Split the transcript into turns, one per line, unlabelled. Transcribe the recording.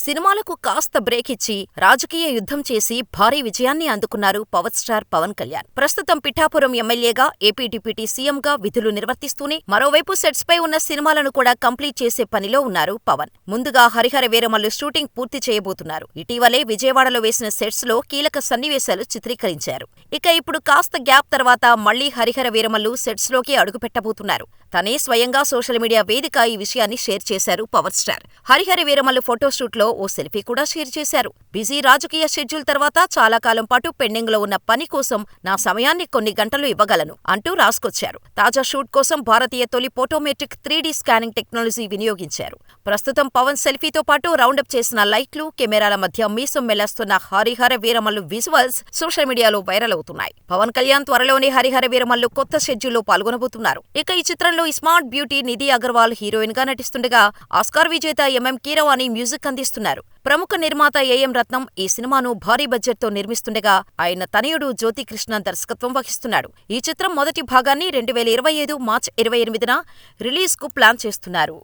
సినిమాలకు కాస్త బ్రేక్ ఇచ్చి రాజకీయ యుద్ధం చేసి భారీ విజయాన్ని అందుకున్నారు పవర్ స్టార్ పవన్ కళ్యాణ్. ప్రస్తుతం పిఠాపురం ఎమ్మెల్యేగా, ఏపీ డిప్యూటీ సీఎంగా విధులు నిర్వర్తిస్తూనే మరోవైపు సెట్స్ పై ఉన్న సినిమాలను కూడా కంప్లీట్ చేసే పనిలో ఉన్నారు పవన్. ముందుగా హరిహర వీరమల్లు షూటింగ్ పూర్తి చేయబోతున్నారు. ఇటీవలే విజయవాడలో వేసిన సెట్స్ లో కీలక సన్నివేశాలు చిత్రీకరించారు. ఇక ఇప్పుడు కాస్త గ్యాప్ తర్వాత మళ్లీ హరిహర వీరమల్లు సెట్స్ లోకి అడుగుపెట్టబోతున్నారు. తనే స్వయంగా సోషల్ మీడియా వేదిక ఈ విషయాన్ని షేర్ చేశారు power star. Harihara Veeramallu photoshoot లో ఓ సెల్ఫీ కూడా షేర్ చేశారు. బిజీ రాజకీయ షెడ్యూల్ తర్వాత చాలా కాలం పాటు పెండింగ్ లో ఉన్న పని కోసం నా సమయాన్ని కొన్ని గంటలు ఇవ్వగలను అంటూ రాసుకొచ్చారు. తాజా షూట్ కోసం భారతీయ తొలి ఫోటోమెట్రిక్ 3D స్కానింగ్ టెక్నాలజీ వినియోగించారు. ప్రస్తుతం పవన్ సెల్ఫీతో పాటు రౌండప్ చేసిన లైట్లు, కెమెరాల మధ్య మీసం మెల్లేస్తున్న హరిహర వీరమల్లు విజువల్స్ సోషల్ మీడియాలో వైరల్ అవుతున్నాయి. పవన్ కళ్యాణ్ త్వరలోనే హరిహర వీరమల్లు కొత్త షెడ్యూల్లో పాల్గొనబోతున్నారు. ఇక ఈ చిత్రంలో smart beauty Nidhi Agarwal heroine గా నటిస్తుండగా, ఆస్కార్ విజేత ఎంఎం కీరవాణి మ్యూజిక్ అందిస్తున్నారు. ప్రముఖ నిర్మాత ఏఎం రత్నం ఈ సినిమాను భారీ బడ్జెట్ తో నిర్మిస్తుండగా, ఆయన తనయుడు జ్యోతికృష్ణ దర్శకత్వం వహిస్తున్నాడు. ఈ చిత్రం మొదటి భాగాన్ని 2025 మార్చి 28న రిలీజ్ కు ప్లాన్ చేస్తున్నారు.